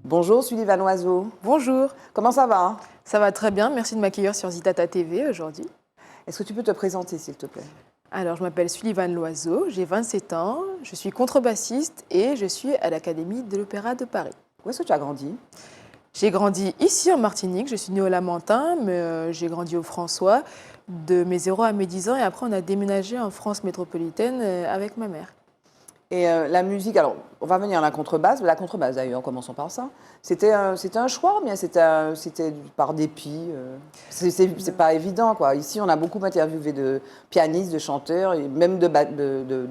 Bonjour Sullivan Loiseau. Bonjour, Comment ça va? ça va très bien, merci de m'accueillir sur Zitata TV aujourd'hui. Est-ce que tu peux te présenter s'il te plaît? Alors, je m'appelle Sullivan Loiseau, j'ai 27 ans, je suis contrebassiste et je suis à l'Académie de l'Opéra de Paris. Où est-ce que tu as grandi? J'ai grandi ici en Martinique, je suis née au Lamentin, mais j'ai grandi au François de mes 0 à mes 10 ans et après on a déménagé en France métropolitaine avec ma mère. Et la musique, alors on va venir à la contrebasse. La contrebasse d'ailleurs, commençons par ça. C'était un choix, mais c'était par dépit. C'est pas évident quoi. Ici, on a beaucoup interviewé de pianistes, de chanteurs, et même de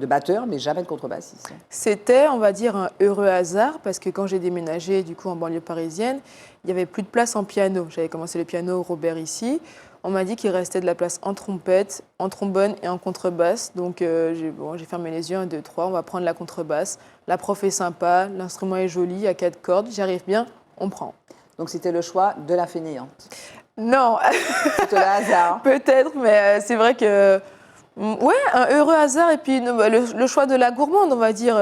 batteurs, mais jamais de contrebassistes. C'était, on va dire, un heureux hasard parce que quand j'ai déménagé du coup en banlieue parisienne, il n'y avait plus de place en piano. J'avais commencé le piano au Robert ici. On m'a dit qu'il restait de la place en trompette, en trombone et en contrebasse. Donc j'ai fermé les yeux, 1, 2, 3, on va prendre la contrebasse. La prof est sympa, l'instrument est joli, à 4 cordes, j'y arrive bien, on prend. Donc c'était le choix de la fainéante. Non, C'était le hasard. peut-être, mais c'est vrai que ouais, un heureux hasard et puis le choix de la gourmande, on va dire.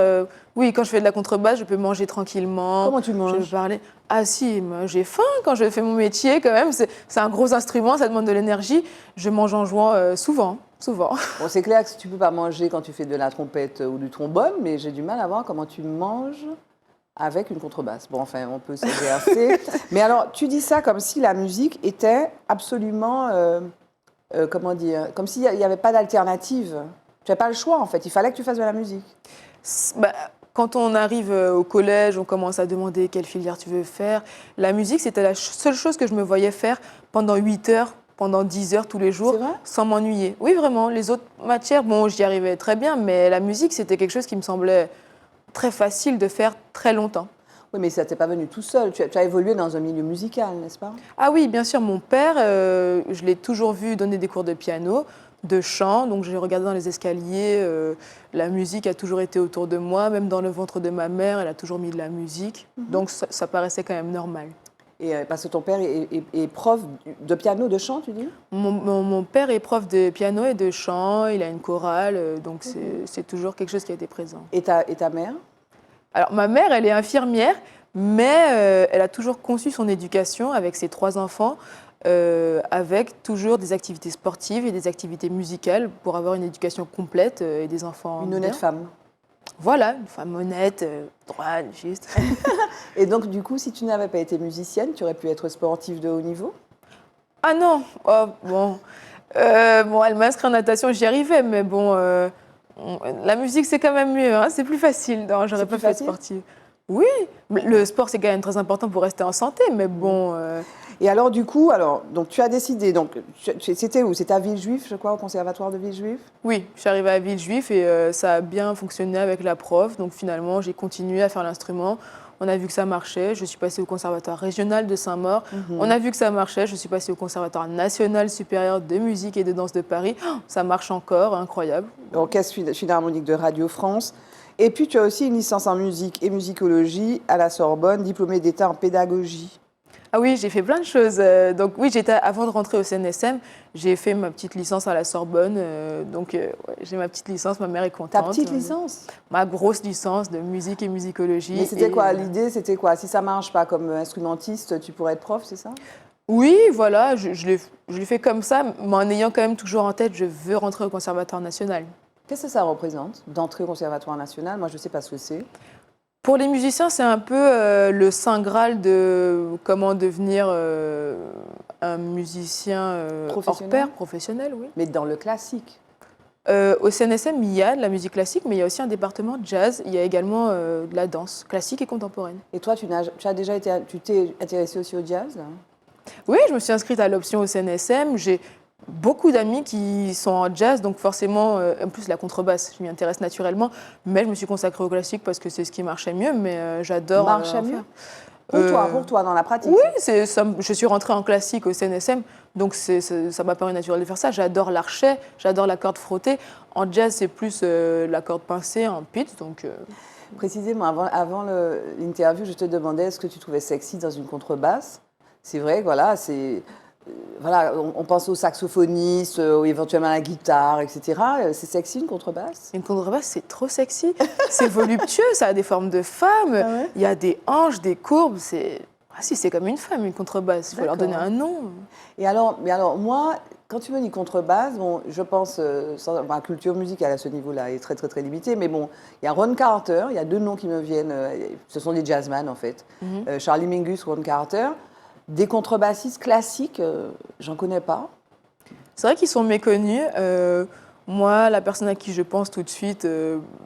Oui, quand je fais de la contrebasse, je peux manger tranquillement. Comment tu manges? Je peux parler. Ah si, moi, j'ai faim quand je fais mon métier quand même. C'est un gros instrument, ça demande de l'énergie. Je mange en jouant souvent, souvent. Bon, c'est clair que tu peux pas manger quand tu fais de la trompette ou du trombone, mais j'ai du mal à voir comment tu manges avec une contrebasse. Bon, enfin, on peut s'exercer. Mais alors, tu dis ça comme si la musique était absolument, comment dire, comme s'il n'y avait pas d'alternative. Tu n'as pas le choix, en fait. Il fallait que tu fasses de la musique. Bah, quand on arrive au collège, on commence à demander quelle filière tu veux faire. La musique, c'était la seule chose que je me voyais faire pendant 8 heures, pendant 10 heures tous les jours, C'est vrai? sans m'ennuyer. Oui, vraiment. Les autres matières, bon, j'y arrivais très bien, mais la musique, c'était quelque chose qui me semblait très facile de faire très longtemps. Oui, mais ça t'est pas venu tout seul. Tu as évolué dans un milieu musical, n'est-ce pas? Ah oui, bien sûr, mon père, je l'ai toujours vu donner des cours de piano, de chant, donc j'ai regardé dans les escaliers, la musique a toujours été autour de moi, même dans le ventre de ma mère, elle a toujours mis de la musique, donc ça paraissait quand même normal. Et parce que ton père est prof de piano, de chant, tu dis? Mon père est prof de piano et de chant, il a une chorale, donc c'est toujours quelque chose qui a été présent. Et ta mère? Alors ma mère, elle est infirmière, mais elle a toujours conçu son éducation avec ses 3 enfants, avec toujours des activités sportives et des activités musicales pour avoir une éducation complète et des enfants Une bien. honnête femme. Voilà, une femme honnête, droite, juste. Et donc, du coup, si tu n'avais pas été musicienne, tu aurais pu être sportive de haut niveau? Ah non, oh, bon. Bon, elle m'a inscrit en natation, j'y arrivais, mais bon, la musique c'est quand même mieux, hein, c'est plus facile. Non, j'aurais C'est pas plus fait facile? sportive. Oui, le sport c'est quand même très important pour rester en santé, mais bon. Et alors, du coup, donc tu as décidé, donc c'était où? C'était à Villejuif, je crois, au conservatoire de Villejuif? Oui, je suis arrivée à Villejuif et ça a bien fonctionné avec la prof. Donc finalement, j'ai continué à faire l'instrument. On a vu que ça marchait. Je suis passée au conservatoire régional de Saint-Maur. On a vu que ça marchait. Je suis passée au conservatoire national supérieur de musique et de danse de Paris. Oh, ça marche encore, incroyable. Orchestre philharmonique de Radio France. Et puis, tu as aussi une licence en musique et musicologie à la Sorbonne, diplômée d'État en pédagogie. Ah oui, j'ai fait plein de choses. Donc oui, avant de rentrer au CNSM, j'ai fait ma petite licence à la Sorbonne. Ouais, j'ai ma petite licence, ma mère est Ta contente. petite licence? Ma grosse licence de musique et musicologie. Mais c'était Et, quoi? L'idée, c'était quoi? Si ça marche pas comme instrumentiste, tu pourrais être prof, c'est ça? oui, voilà, je l'ai fait comme ça, mais en ayant quand même toujours en tête, je veux rentrer au Conservatoire national. Qu'est-ce que ça représente d'entrer au Conservatoire national? Moi, je ne sais pas ce que c'est. Pour les musiciens, c'est un peu le saint graal de comment devenir un musicien hors Professionnel? pair, professionnel, oui. Mais dans le classique. Au CNSM, il y a de la musique classique, mais il y a aussi un département de jazz. Il y a également de la danse classique et contemporaine. Et toi, tu as déjà été, tu t'es intéressée aussi au jazz, là? Oui, je me suis inscrite à l'option au CNSM. J'ai beaucoup d'amis qui sont en jazz, donc forcément, en plus la contrebasse, je m'y intéresse naturellement, mais je me suis consacrée au classique parce que c'est ce qui marchait mieux, mais j'adore Marche en mieux? faire. Pour toi, dans la pratique? Oui, je suis rentrée en classique au CNSM, donc ça m'a paru naturel de faire ça. J'adore l'archet, j'adore la corde frottée. En jazz, c'est plus la corde pincée en pitch, donc... Précisément, avant l'interview, je te demandais est-ce que tu trouvais sexy dans une contrebasse. C'est vrai, voilà, voilà, on pense aux saxophonistes, éventuellement à la guitare, etc. C'est sexy une contrebasse? Une contrebasse, c'est trop sexy. C'est voluptueux, ça a des formes de femmes. Ah ouais. Il y a des hanches, des courbes. Ah si, c'est comme une femme, une contrebasse. Il faut leur donner un nom. Et alors, moi, quand tu me dis contrebasse, bon, je pense, ma culture musicale à ce niveau-là est très, très, très limitée, mais bon, il y a Ron Carter, il y a 2 noms qui me viennent, ce sont des jazzmen en fait, Charlie Mingus, Ron Carter. Des contrebassistes classiques, j'en connais pas. C'est vrai qu'ils sont méconnus. Moi, la personne à qui je pense tout de suite,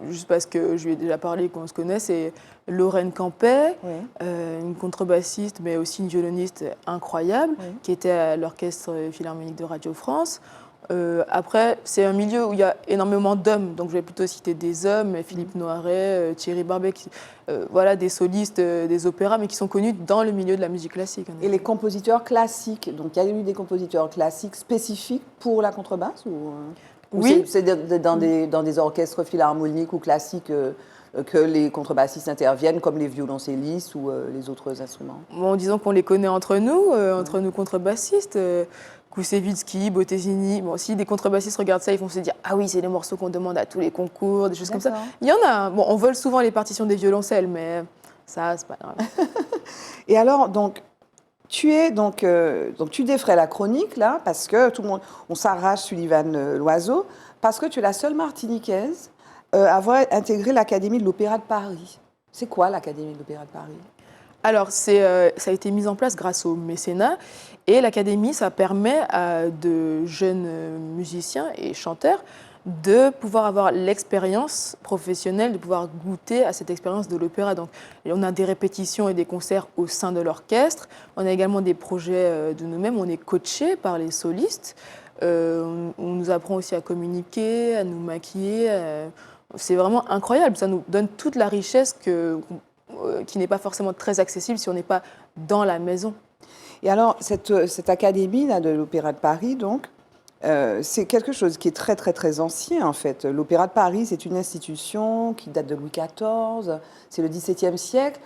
juste parce que je lui ai déjà parlé et qu'on se connaît, c'est Lorraine Campet, Oui. une contrebassiste, mais aussi une violoniste incroyable, Oui. qui était à l'Orchestre Philharmonique de Radio France. Après, c'est un milieu où il y a énormément d'hommes, donc je vais plutôt citer des hommes, Philippe Noiret, Thierry Barbet, voilà, des solistes des opéras, mais qui sont connus dans le milieu de la musique classique. Et les compositeurs classiques, donc il y a eu des compositeurs classiques spécifiques pour la contrebasse ou Oui. c'est dans des orchestres philharmoniques ou classiques que les contrebassistes interviennent, comme les violoncellistes ou les autres instruments? Bon, disons qu'on les connaît entre nous contrebassistes. Koussevitzky, Bottesini. Bon, si des contrebassistes regardent ça, ils vont se dire ah oui, c'est les morceaux qu'on demande à tous les concours, des choses comme ça. D'accord. Il y en a. Bon, on vole souvent les partitions des violoncelles, mais ça, c'est pas grave. Et alors, donc, tu défrais la chronique, là, parce que tout le monde, on s'arrache Sullivan Loiseau, parce que tu es la seule Martiniquaise à avoir intégré l'Académie de l'Opéra de Paris. C'est quoi l'Académie de l'Opéra de Paris? Alors, ça a été mis en place grâce au mécénat. Et l'Académie, ça permet à de jeunes musiciens et chanteurs de pouvoir avoir l'expérience professionnelle, de pouvoir goûter à cette expérience de l'opéra. Donc, on a des répétitions et des concerts au sein de l'orchestre. On a également des projets de nous-mêmes. On est coachés par les solistes. On nous apprend aussi à communiquer, à nous maquiller. C'est vraiment incroyable. Ça nous donne toute la richesse qui n'est pas forcément très accessible si on n'est pas dans la maison. Et alors, cette académie là, de l'Opéra de Paris, donc, c'est quelque chose qui est très, très, très ancien, en fait. L'Opéra de Paris, c'est une institution qui date de Louis XIV, c'est le XVIIe siècle.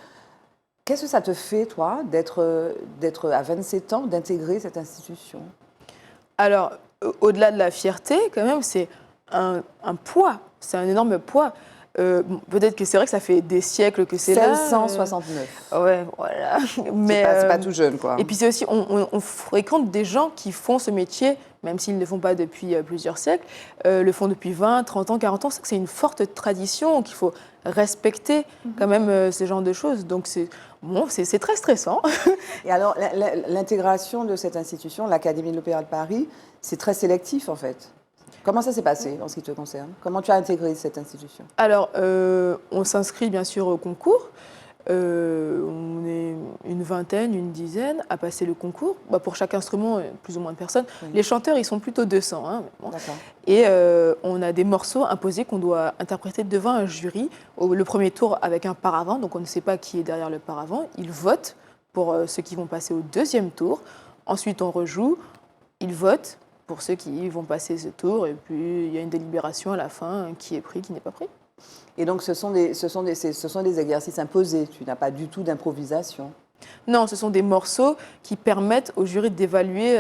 Qu'est-ce que ça te fait, toi, d'être à 27 ans, d'intégrer cette institution? Alors, au-delà de la fierté, quand même, c'est un poids, c'est un énorme poids. Bon, peut-être que c'est vrai que ça fait des siècles que c'est là. 1669. Ouais, voilà. Mais c'est pas tout jeune, quoi. Et puis c'est aussi, on fréquente des gens qui font ce métier, même s'ils ne le font pas depuis plusieurs siècles, le font depuis 20, 30 ans, 40 ans. C'est que c'est une forte tradition qu'il faut respecter quand même ces genres de choses. Donc c'est très stressant. Et alors, l'intégration de cette institution, l'Académie de l'Opéra de Paris, c'est très sélectif, en fait. Comment ça s'est passé en ce qui te concerne? Comment tu as intégré cette institution? Alors, on s'inscrit bien sûr au concours. On est une vingtaine, une dizaine à passer le concours. Pour chaque instrument, plus ou moins de personnes. Oui. Les chanteurs, ils sont plutôt 200. Hein, bon. Et on a des morceaux imposés qu'on doit interpréter devant un jury. Le premier tour avec un paravent, donc on ne sait pas qui est derrière le paravent. Ils votent pour ceux qui vont passer au deuxième tour. Ensuite, on rejoue. Ils votent pour ceux qui vont passer ce tour. Et puis, il y a une délibération à la fin, qui est pris, qui n'est pas pris. Et donc, ce sont des exercices imposés. Tu n'as pas du tout d'improvisation. Non, ce sont des morceaux qui permettent au jury d'évaluer...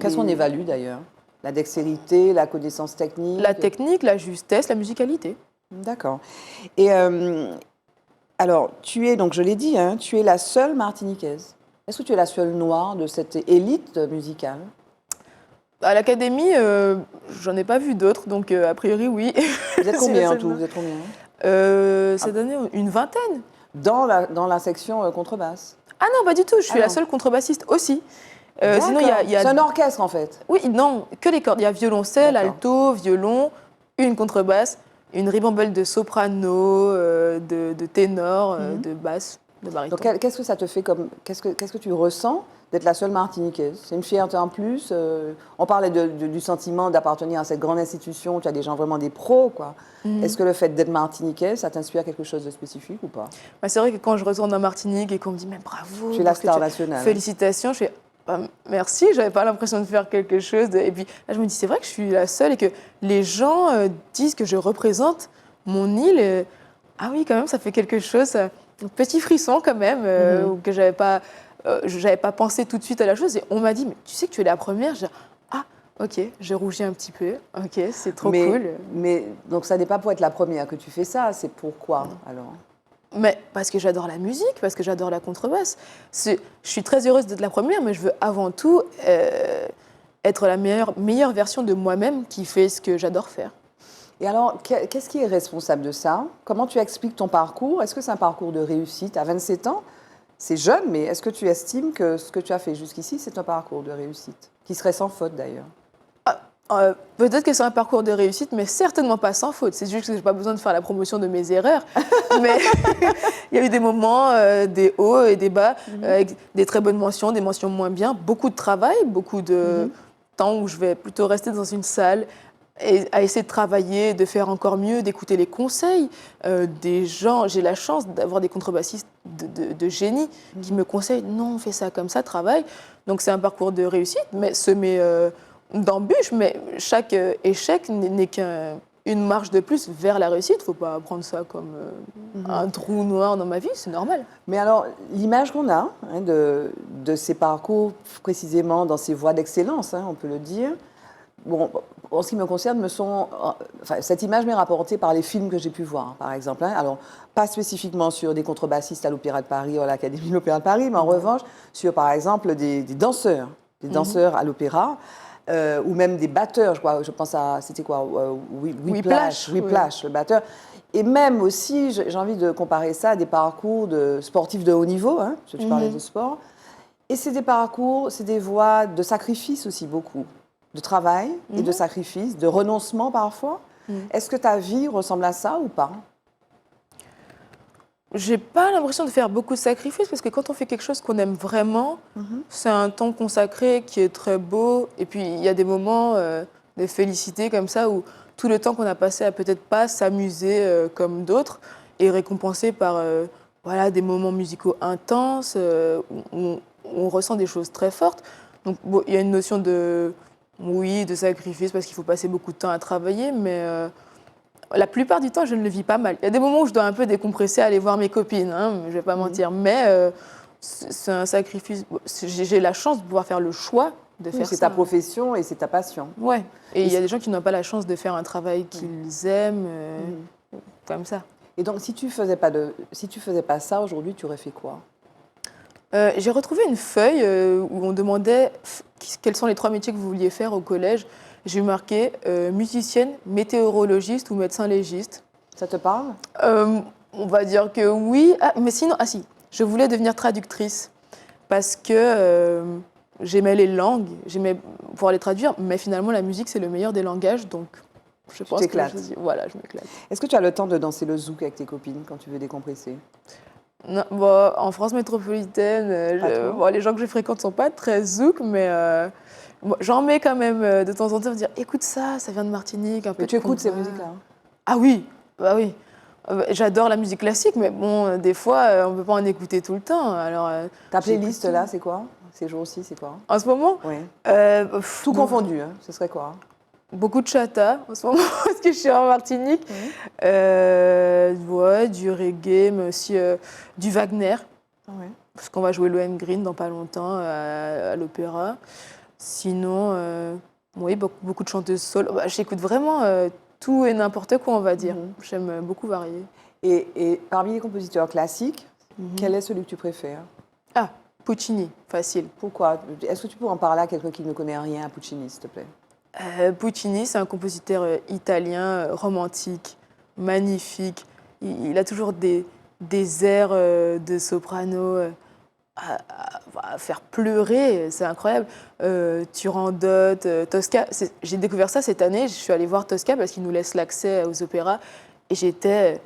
Qu'est-ce qu'on évalue, d'ailleurs? La dextérité, la connaissance technique? La technique, la justesse, la musicalité. D'accord. Et alors, tu es, donc je l'ai dit, hein, tu es la seule Martiniquaise. Est-ce que tu es la seule noire de cette élite musicale? À l'Académie, j'en ai pas vu d'autres, donc a priori, oui. Vous êtes combien en tout? Vous êtes combien? Cette année, une vingtaine. Dans la section contrebasse? Ah non, pas du tout. Je suis la seule contrebassiste aussi. Sinon, c'est un orchestre, en fait? Oui, non, que les cordes. Il y a violoncelle, alto, violon, une contrebasse, une ribambelle de soprano, de ténor, de basse, de baryton. Donc, qu'est-ce que ça te fait comme... Qu'est-ce que tu ressens d'être la seule Martiniquaise? C'est une fierté en plus. On parlait du sentiment d'appartenir à cette grande institution. Tu as des gens vraiment des pros, quoi. Est-ce que le fait d'être Martiniquaise, ça t'inspire quelque chose de spécifique ou pas? C'est vrai que quand je retourne en Martinique et qu'on me dit « mais bravo !» Tu es la star nationale. Félicitations, je fais merci, j'avais pas l'impression de faire quelque chose. Et puis là, je me dis c'est vrai que je suis la seule et que les gens disent que je représente mon île. Ah oui, quand même, ça fait quelque chose. Un petit frisson quand même, que j'avais pas j'avais pas pensé tout de suite à la chose et on m'a dit, mais tu sais que tu es la première. J'ai dit, ah, ok, j'ai rougi un petit peu. Ok, c'est trop cool. Mais donc ça n'est pas pour être la première que tu fais ça, c'est pourquoi alors? Mais parce que j'adore la musique, parce que j'adore la contrebasse. Je suis très heureuse d'être la première, mais je veux avant tout être la meilleure version de moi-même qui fait ce que j'adore faire. Et alors, qu'est-ce qui est responsable de ça? Comment tu expliques ton parcours? Est-ce que c'est un parcours de réussite? À 27 ans, c'est jeune, mais est-ce que tu estimes que ce que tu as fait jusqu'ici, c'est un parcours de réussite? Qui serait sans faute d'ailleurs? Peut-être que c'est un parcours de réussite, mais certainement pas sans faute. C'est juste que je n'ai pas besoin de faire la promotion de mes erreurs. Mais il y a eu des moments, des hauts et des bas, avec des très bonnes mentions, des mentions moins bien, beaucoup de travail, beaucoup de temps où je vais plutôt rester dans une salle et à essayer de travailler, de faire encore mieux, d'écouter les conseils des gens. J'ai la chance d'avoir des contrebassistes de génie qui me conseillent, non, fais ça comme ça, travaille. Donc c'est un parcours de réussite, mais semé d'embûches, mais chaque échec n'est qu'une marche de plus vers la réussite. Il ne faut pas prendre ça comme un trou noir dans ma vie, c'est normal. Mais alors, l'image qu'on a de ces parcours, précisément dans ces voies d'excellence, on peut le dire, bon, en ce qui me concerne, cette image m'est rapportée par les films que j'ai pu voir, par exemple. Alors, pas spécifiquement sur des contrebassistes à l'Opéra de Paris ou à l'Académie de l'Opéra de Paris, mais en revanche, sur, par exemple, des danseurs à l'opéra. Ou même des batteurs, je pense à, c'était quoi, Whiplash, le batteur. Et même aussi, j'ai envie de comparer ça à des parcours de sportifs de haut niveau, parce que tu parlais de sport. Et c'est des parcours, c'est des voies de sacrifice aussi beaucoup, de travail et de sacrifice, de renoncement parfois. Est-ce que ta vie ressemble à ça ou pas? J'ai pas l'impression de faire beaucoup de sacrifices parce que quand on fait quelque chose qu'on aime vraiment, c'est un temps consacré qui est très beau. Et puis il y a des moments de félicité comme ça où tout le temps qu'on a passé à peut-être pas s'amuser comme d'autres est récompensé par voilà, des moments musicaux intenses où on ressent des choses très fortes. Donc bon, il y a une notion de sacrifice parce qu'il faut passer beaucoup de temps à travailler, mais la plupart du temps, je ne le vis pas mal. Il y a des moments où je dois un peu décompresser, aller voir mes copines, je ne vais pas mentir, mais c'est un sacrifice. J'ai la chance de pouvoir faire le choix de faire ça. C'est ta profession et c'est ta passion. Ouais. Et il y a des gens qui n'ont pas la chance de faire un travail qu'ils aiment, comme ça. Et donc, si tu faisais pas ça aujourd'hui, tu aurais fait quoi? J'ai retrouvé une feuille où on demandait quels sont les 3 métiers que vous vouliez faire au collège. J'ai marqué musicienne, météorologiste ou médecin légiste. Ça te parle? On va dire que oui. Ah, mais sinon, si, je voulais devenir traductrice parce que j'aimais les langues, j'aimais pouvoir les traduire, mais finalement la musique c'est le meilleur des langages, donc je pense que voilà, je m'éclate. Est-ce que tu as le temps de danser le zouk avec tes copines quand tu veux décompresser? Non, bon, en France métropolitaine, les gens que je fréquente ne sont pas très zouk, mais j'en mets quand même de temps en temps, dire écoute ça vient de Martinique. Un peu tu écoutes ces musiques-là? Ah oui, bah oui. J'adore la musique classique, mais bon, des fois, on ne peut pas en écouter tout le temps. Alors, ta playlist là, c'est quoi? Ces jours-ci, c'est quoi? En ce moment? Oui. Tout confondu, ce serait quoi? Beaucoup de chata en ce moment, parce que je suis en Martinique. Du reggae, mais aussi du Wagner. Ouais. Parce qu'on va jouer Lohengrin dans pas longtemps à l'opéra. Sinon, oui, beaucoup de chanteuses soul. J'écoute vraiment tout et n'importe quoi, on va dire. J'aime beaucoup varier. Et parmi les compositeurs classiques, quel est celui que tu préfères? Ah, Puccini, facile. Pourquoi? Est-ce que tu pourrais en parler à quelqu'un qui ne connaît rien à Puccini, s'il te plaît? Puccini, c'est un compositeur italien romantique, magnifique. Il a toujours des airs de soprano à faire pleurer, c'est incroyable. Turandot, Tosca. J'ai découvert ça cette année, je suis allée voir Tosca parce qu'il nous laisse l'accès aux opéras et j'étais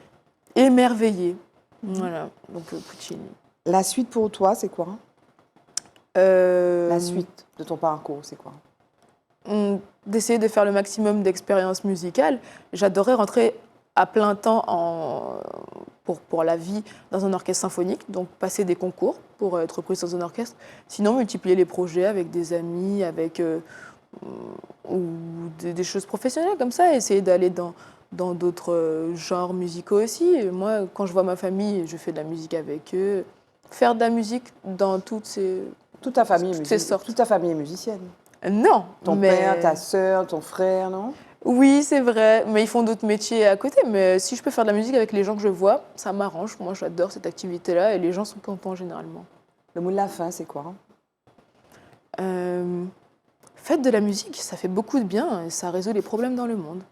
émerveillée. Voilà, donc Puccini. La suite pour toi, c'est quoi? La suite de ton parcours, c'est quoi? D'essayer de faire le maximum d'expériences musicales. J'adorais rentrer à plein temps pour la vie dans un orchestre symphonique, donc passer des concours pour être prise dans un orchestre. Sinon, multiplier les projets avec des amis, ou des choses professionnelles comme ça, essayer d'aller dans d'autres genres musicaux aussi. Et moi, quand je vois ma famille, je fais de la musique avec eux. Faire de la musique dans toutes ces... Toute ta famille est Toutes ces sortes. toute ta famille est musicienne. Non, Ton mais... père, ta sœur, ton frère, non? Oui, c'est vrai, mais ils font d'autres métiers à côté. Mais si je peux faire de la musique avec les gens que je vois, ça m'arrange. Moi, j'adore cette activité-là et les gens sont contents généralement. Le mot de la fin, c'est quoi? Faites de la musique, ça fait beaucoup de bien et ça résout les problèmes dans le monde.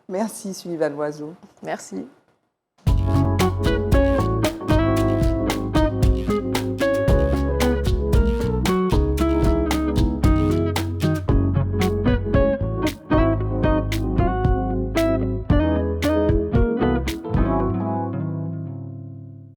Merci, Sullivan Loiseau. Merci.